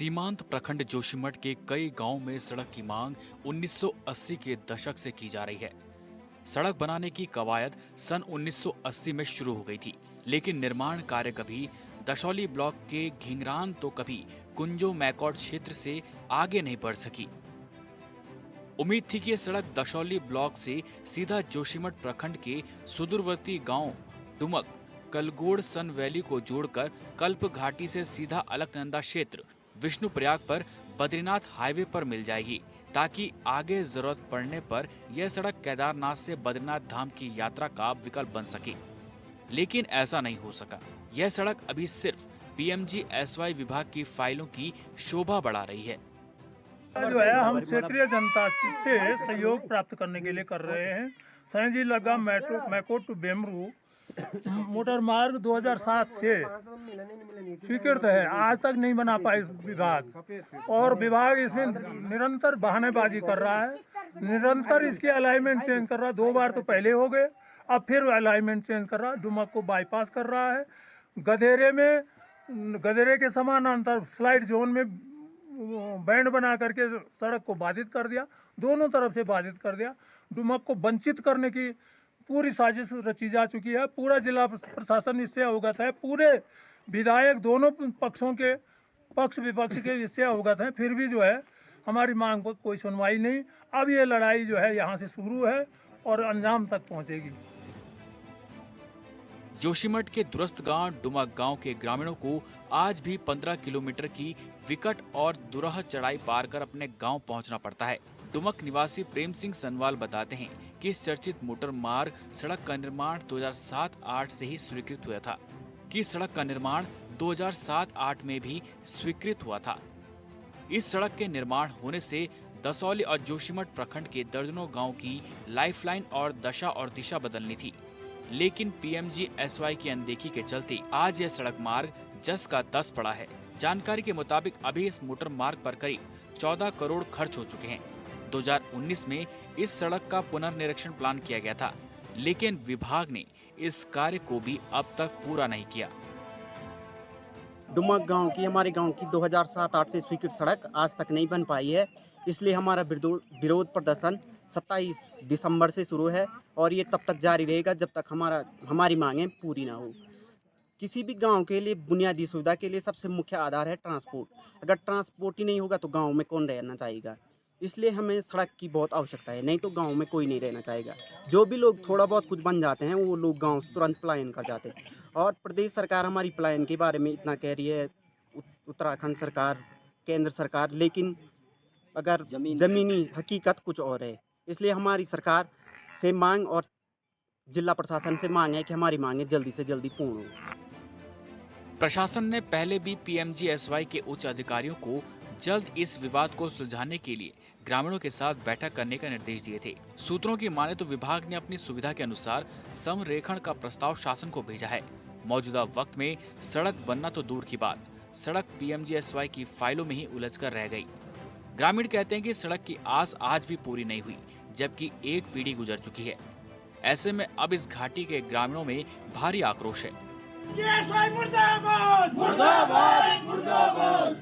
सीमांत प्रखंड जोशीमठ के कई गांवों में सड़क की मांग 1980 के दशक से की जा रही है। सड़क बनाने की कवायद सन 1980 में शुरू हो गई थी, लेकिन निर्माण कार्य कभी दशौली ब्लॉक के घिंगरान तो कभी कुंजो मैकॉट क्षेत्र से आगे नहीं बढ़ सकी। उम्मीद थी कि ये सड़क दशौली ब्लॉक से सीधा जोशीमठ प्रखंड के सुदूरवर्ती गांव डुमक कलगोड़ सन वैली को जोड़कर कल्प घाटी से सीधा अलकनंदा क्षेत्र विष्णुप्रयाग पर बद्रीनाथ हाईवे पर मिल जाएगी, ताकि आगे जरूरत पड़ने पर यह सड़क केदारनाथ से बद्रीनाथ धाम की यात्रा का विकल्प बन सके। लेकिन ऐसा नहीं हो सका। यह सड़क अभी सिर्फ PMGSY विभाग की फाइलों की शोभा बढ़ा रही है। जो है हम क्षेत्रीय जनता से सहयोग प्राप्त करने के लिए कर रहे हैं। सैंजी लगा मैकोट टू बेमरू मोटर मार्ग 2007 से स्वीकृत है, आज तक नहीं बना पाई विभाग, और विभाग इसमें निरंतर बहानेबाजी कर रहा है, निरंतर इसके अलाइनमेंट चेंज कर रहा है। 2 बार तो पहले हो गए, अब फिर अलाइनमेंट चेंज कर रहा है। डुमक को बाईपास कर रहा है, गधेरे के समानांतर स्लाइड जोन में बैंड बना करके सड़क को बाधित कर दिया, दोनों तरफ से बाधित कर दिया। डुमक को वंचित करने की पूरी साजिश रची जा चुकी है। पूरा जिला प्रशासन इससे अवगत है, पूरे विधायक दोनों पक्षों के पक्ष विपक्ष के इससे अवगत हैं, फिर भी जो है हमारी मांग पर कोई सुनवाई नहीं। अब ये लड़ाई जो है यहाँ से शुरू है और अंजाम तक पहुँचेगी। जोशीमठ के दुरस्त गांव डुमक गांव के ग्रामीणों को आज भी 15 किलोमीटर की विकट और दुरह चढ़ाई पार कर अपने गांव पहुंचना पड़ता है। डुमक निवासी प्रेम सिंह सनवाल बताते हैं कि इस चर्चित मोटर मार्ग सड़क का निर्माण 2007-8 से ही स्वीकृत हुआ था, में भी स्वीकृत हुआ था। इस सड़क के निर्माण होने से दसौली और जोशीमठ प्रखंड के दर्जनों गाँव की लाइफलाइन और दशा और दिशा बदलनी थी, लेकिन PMGSY की अनदेखी के चलते आज यह सड़क मार्ग जस का तस पड़ा है। जानकारी के मुताबिक अभी इस मोटर मार्ग पर करीब 14 करोड़ खर्च हो चुके हैं। 2019 में इस सड़क का पुनर्निरीक्षण प्लान किया गया था, लेकिन विभाग ने इस कार्य को भी अब तक पूरा नहीं किया। डुमक गांव की हमारे गांव की 2007-8 से स्वीकृत सड़क आज तक नहीं बन पाई है, इसलिए हमारा विरोध प्रदर्शन 27 दिसंबर से शुरू है और ये तब तक जारी रहेगा जब तक हमारी मांगें पूरी ना हो। किसी भी गांव के लिए बुनियादी सुविधा के लिए सबसे मुख्य आधार है ट्रांसपोर्ट। अगर ट्रांसपोर्ट ही नहीं होगा तो गांव में कौन रहना चाहेगा, इसलिए हमें सड़क की बहुत आवश्यकता है, नहीं तो गांव में कोई नहीं रहना चाहेगा। जो भी लोग थोड़ा बहुत कुछ बन जाते हैं वो लोग गांव से तुरंत पलायन कर जाते हैं, और प्रदेश सरकार हमारी पलायन के बारे में इतना कह रही है, उत्तराखंड सरकार, केंद्र सरकार, लेकिन अगर ज़मीनी हकीकत कुछ और है। इसलिए हमारी सरकार से मांग और जिला प्रशासन से मांग है कि हमारी मांगें जल्दी से जल्दी पूर्ण हो। प्रशासन ने पहले भी PMGSY के उच्च अधिकारियों को जल्द इस विवाद को सुलझाने के लिए ग्रामीणों के साथ बैठक करने का निर्देश दिए थे। सूत्रों की माने तो विभाग ने अपनी सुविधा के अनुसार समरेखण का प्रस्ताव शासन को भेजा है। मौजूदा वक्त में सड़क बनना तो दूर की बात, सड़क PMGSY की फाइलों में ही उलझ कर रह गई। ग्रामीण कहते हैं कि सड़क की आस आज भी पूरी नहीं हुई, जबकि एक पीढ़ी गुजर चुकी है। ऐसे में अब इस घाटी के ग्रामीणों में भारी आक्रोश है। मुर्दाबाद मुर्दाबाद मुर्दाबाद।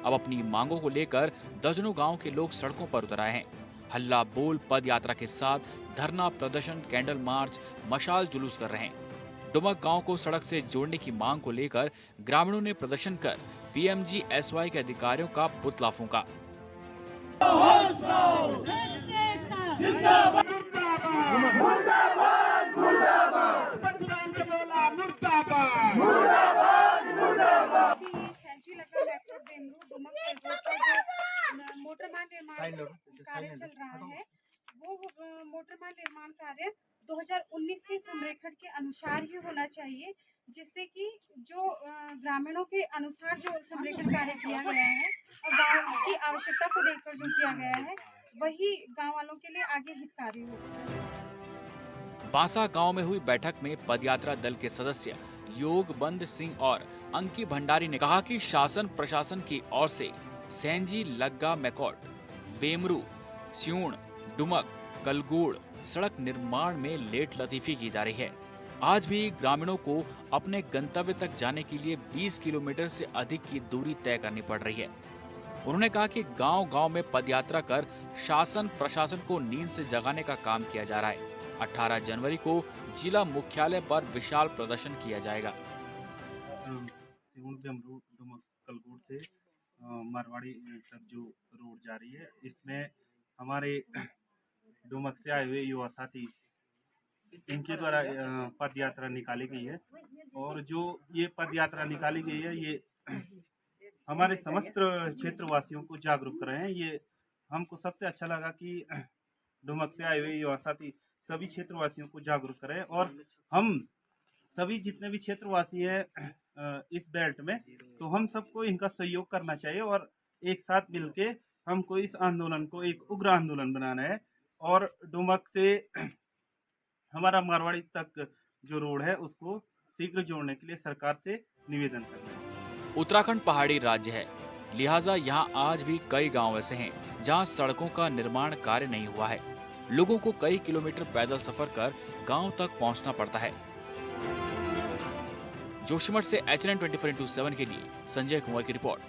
अब अपनी मांगों को लेकर दर्जनों गांव के लोग सड़कों पर उतर आए हैं। हल्ला बोल पद यात्रा के साथ धरना प्रदर्शन, कैंडल मार्च, मशाल जुलूस कर रहे हैं। डुमक गांव को सड़क से जोड़ने की मांग को लेकर ग्रामीणों ने प्रदर्शन कर PMGSY के अधिकारियों का पुतला फूंका। मोटर मार्ग निर्माण कार्य चल रहा है, वो मोटर मार्ग निर्माण कार्य 2019 के संरेखण के अनुसार ही होना चाहिए, जिससे कि जो ग्रामीणों के अनुसार जो संरेखण कार्य किया गया है और गांव की आवश्यकता को देखकर जो किया गया है, वही गांव वालों के लिए आगे हितकारी हो। बांसा गांव में हुई बैठक में पदयात्रा दल के सदस्य योगबंद सिंह और अंकी भंडारी ने कहा कि शासन प्रशासन की ओर से सैंजी लग्गा मैकॉट, बेमरू, स्यूण, डुमक, कलगोड़ सड़क निर्माण में लेट लतीफी की जा रही है। आज भी ग्रामीणों को अपने गंतव्य तक जाने के लिए 20 किलोमीटर से अधिक की दूरी तय करनी पड़ रही है। उन्होंने कहा कि गांव-गांव में पदयात्रा कर शासन प्रशासन को नींद से जगाने का काम किया जा रहा है। 18 जनवरी को जिला मुख्यालय पर विशाल प्रदर्शन किया जाएगा। कलगोड़ से मारवाड़ी तक जो रोड जा रही है, इसमें हमारे डुमक से आए हुए युवा साथी इनके द्वारा पद यात्रा निकाली गई है। और जो ये पद यात्रा निकाली गई है, ये हमारे समस्त क्षेत्रवासियों को जागरूक कर रहे हैं। ये हमको सबसे अच्छा लगा कि डुमक से आए हुए युवा साथी सभी क्षेत्रवासियों को जागरूक करें और हम सभी जितने भी क्षेत्रवासी हैं इस बेल्ट में, तो हम सबको इनका सहयोग करना चाहिए और एक साथ मिलके हमको इस आंदोलन को एक उग्र आंदोलन बनाना है और डुमक से हमारा मारवाड़ी तक जो रोड है उसको शीघ्र जोड़ने के लिए सरकार से निवेदन करना है। उत्तराखंड पहाड़ी राज्य है, लिहाजा यहाँ आज भी कई गांव ऐसे हैं जहाँ सड़कों का निर्माण कार्य नहीं हुआ है। लोगों को कई किलोमीटर पैदल सफर कर गांव तक पहुंचना पड़ता है। जोशीमठ से HN24/7 के लिए संजय कुमार की रिपोर्ट।